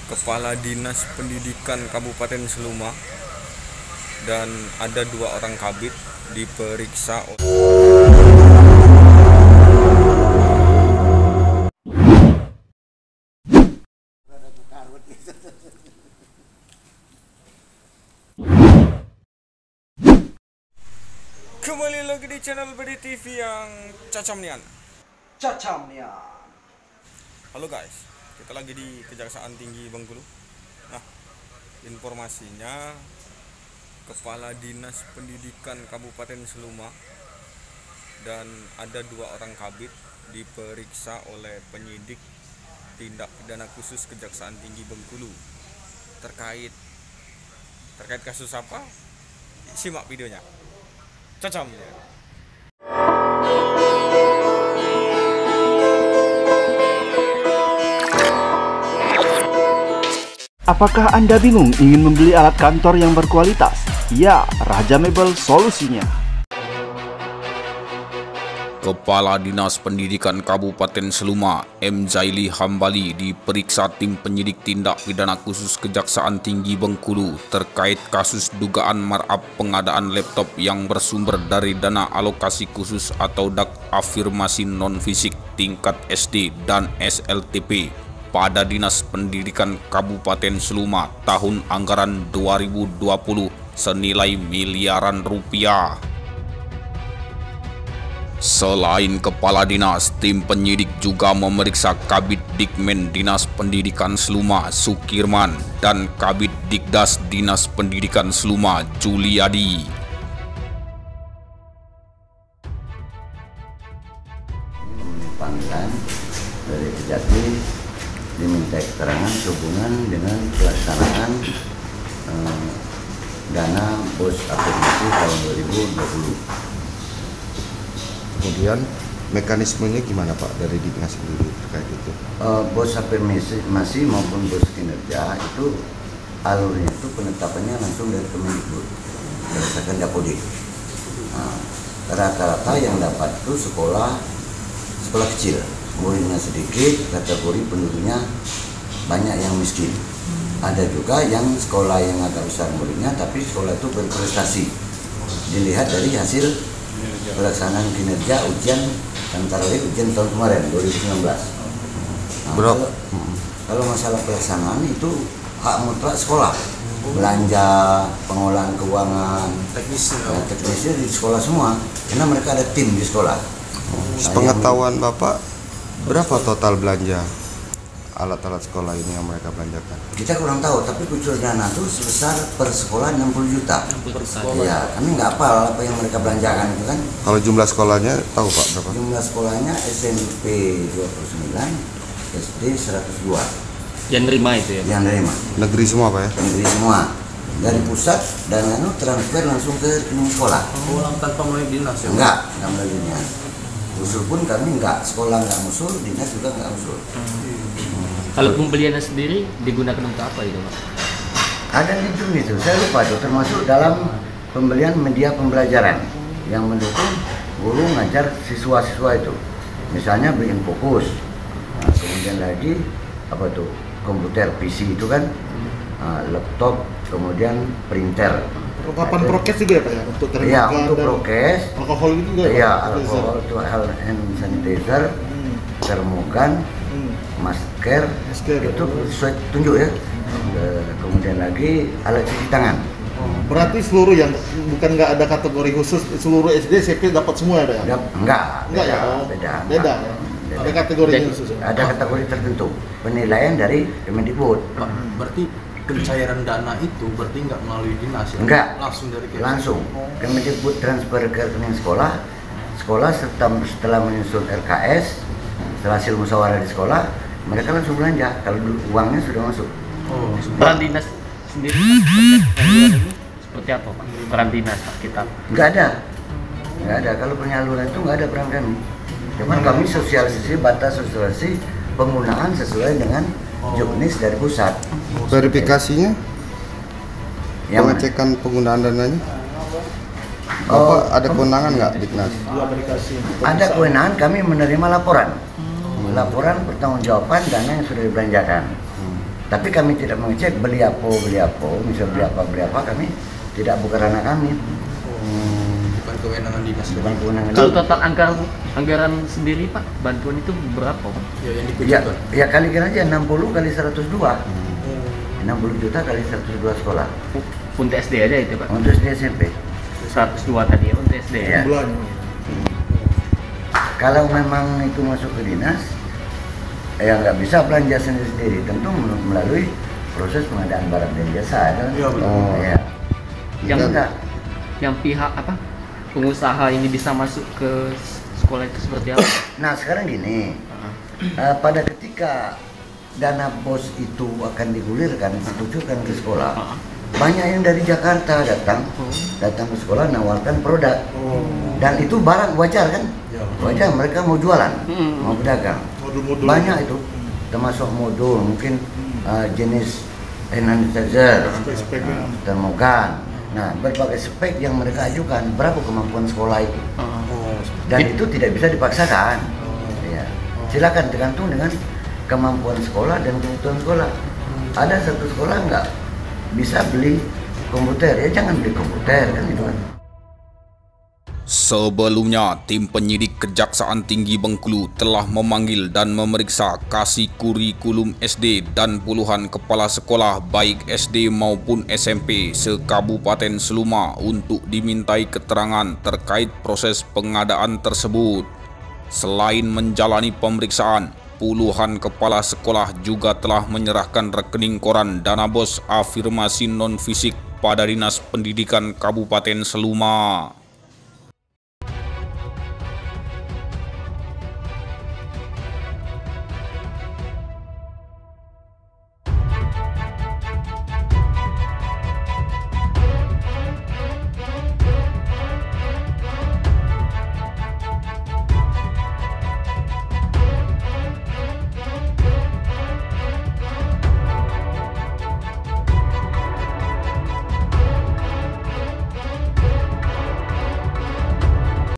Kepala Dinas Pendidikan Kabupaten Seluma dan ada 2 orang kabid diperiksa. Kembali lagi di channel BD TV yang Cacamnian. Halo guys, kita lagi di Kejaksaan Tinggi Bengkulu. Nah, informasinya Kepala Dinas Pendidikan Kabupaten Seluma dan ada 2 orang kabid diperiksa oleh penyidik tindak pidana khusus Kejaksaan Tinggi Bengkulu terkait kasus apa? Simak videonya. Cacamnya. Apakah Anda bingung ingin membeli alat kantor yang berkualitas? Ya, Raja Mebel solusinya. Kepala Dinas Pendidikan Kabupaten Seluma, M. Zaili Hambali, diperiksa tim penyidik tindak pidana khusus Kejaksaan Tinggi Bengkulu terkait kasus dugaan markup pengadaan laptop yang bersumber dari dana alokasi khusus atau DAK afirmasi non-fisik tingkat SD dan SLTP pada Dinas Pendidikan Kabupaten Seluma tahun anggaran 2020 senilai miliaran rupiah. Selain Kepala Dinas, tim penyidik juga memeriksa Kabid Dikmen Dinas Pendidikan Seluma Sukirman dan Kabid Dikdas Dinas Pendidikan Seluma Juliadi. Panggilan dari Kejati diminta keterangan sehubungan dengan pelaksanaan dana BOS afirmasi tahun 2020. Kemudian mekanismenya gimana Pak dari Dinas sendiri terkait itu? BOS afirmasi maupun BOS kinerja itu alurnya itu penetapannya langsung dari Kemendikbud berdasarkan Dapodik. Rata-rata yang dapat itu sekolah kecil, muridnya sedikit, kategori penduduknya banyak yang miskin. Ada juga yang sekolah yang agak besar muridnya tapi sekolah itu berprestasi. Dilihat dari hasil pelaksanaan kinerja ujian antara lain ujian tahun kemarin 2019. Kalau masalah pelaksanaan itu hak mutlak sekolah, belanja, pengolahan keuangan, teknisnya di sekolah semua, karena mereka ada tim di sekolah. Sepengetahuan Bapak, berapa total belanja alat-alat sekolah ini yang mereka belanjakan? Kita kurang tahu, tapi kucur dana itu sebesar per sekolah 60 juta. Iya, kami nggak hafal apa yang mereka belanjakan itu kan. Kalau jumlah sekolahnya tahu Pak berapa? Jumlah sekolahnya SMP 29, SD 102. Yang nerima itu ya? Yang nerima. Negeri semua Pak ya? Negeri semua. Dari pusat dan transfer langsung ke rekening sekolah. Ulang tanpa melalui dinas ya? Enggak melalui dinas. Usul pun kami enggak, sekolah enggak usul, dinas juga enggak usul. Kalau pembeliannya sendiri digunakan untuk apa itu Pak? Ada itu, saya lupa itu, termasuk dalam pembelian media pembelajaran yang mendukung guru ngajar siswa-siswa itu. Misalnya bikin fokus, kemudian lagi apa tuh komputer PC itu kan, laptop, kemudian printer. Perlengkapan prokes juga ya Pak ya? Untuk terbuka. Iya, untuk prokes. Alkohol itu juga ya? Iya, alkohol itu hand sanitizer, termogan, masker, itu sesuai tunjuk ya. Kemudian lagi alat cuci tangan. Berarti seluruh yang bukan nggak ada kategori khusus, seluruh SD SMP dapat semua ya Pak ya? Enggak ya? Beda. Ada kategori khusus. Ada kategori tertentu. Penilaian dari Kemendikbud. Berarti pencairan dana itu berarti nggak melalui dinas ya? Enggak. Langsung dari Kemendikbud. Langsung. Kemendikbud transfer ke rekening sekolah setelah menyusun RKS, setelah hasil musyawarah di sekolah, mereka langsung belanja kalau uangnya sudah masuk. Peran dinas sendiri seperti apa Pak? Peran dinas Pak kita? Nggak ada. Kalau penyaluran itu nggak ada peran kami. Cuman kami sosialisasi, batas sosialisasi penggunaan sesuai dengan juknis dari pusat. Verifikasinya? Pengecekan penggunaan dananya? Bapak ada kewenangan nggak Diknas? Ada kewenangan, kami menerima laporan. Laporan pertanggungjawaban dana yang sudah dibelanjakan. Tapi kami tidak mengecek beli apa, misal beli apa kami tidak bukan ranah kami. Bukan kewenangan dinas. Bukan kewenangan Kalau dinas. total anggaran sendiri Pak, bantuan itu berapa Pak? Ya, yang Ya, dikucurkan. ya kalikan aja 60 kali 102. 60 juta kali 102 sekolah. Untuk SD aja itu Pak. Untuk SD SMP. 102 tadi ya untuk SD ya. Iya. Bulannya. Kalau memang itu masuk ke dinas, ya nggak bisa belanja sendiri-sendiri. Tentu melalui proses pengadaan barang dan jasa. Kan? Iya, betul. Ya. Yang Enggak. yang pihak apa? Pengusaha ini bisa masuk ke sekolah itu seperti apa? Nah sekarang gini, pada ketika dana BOS itu akan digulirkan, ditujukan ke sekolah, banyak yang dari Jakarta datang ke sekolah nawarkan produk, dan itu barang wajar kan? Wajar, mereka mau jualan, mau pedagang. Modul-modul. Banyak itu, termasuk modul, mungkin jenis hand sanitizer, Spek-speknya. termogan. Nah, berbagai spek yang mereka ajukan, berapa kemampuan sekolah itu? Dan itu tidak bisa dipaksakan. Ya. Silakan tergantung dengan kemampuan sekolah dan kebutuhan sekolah. Ada satu sekolah nggak bisa beli komputer, ya jangan beli komputer kan itu kan. Sebelumnya, tim penyidik Kejaksaan Tinggi Bengkulu telah memanggil dan memeriksa kasih kurikulum SD dan puluhan kepala sekolah baik SD maupun SMP se-Kabupaten Seluma untuk dimintai keterangan terkait proses pengadaan tersebut. Selain menjalani pemeriksaan, puluhan kepala sekolah juga telah menyerahkan rekening koran dana BOS afirmasi non-fisik pada Dinas Pendidikan Kabupaten Seluma.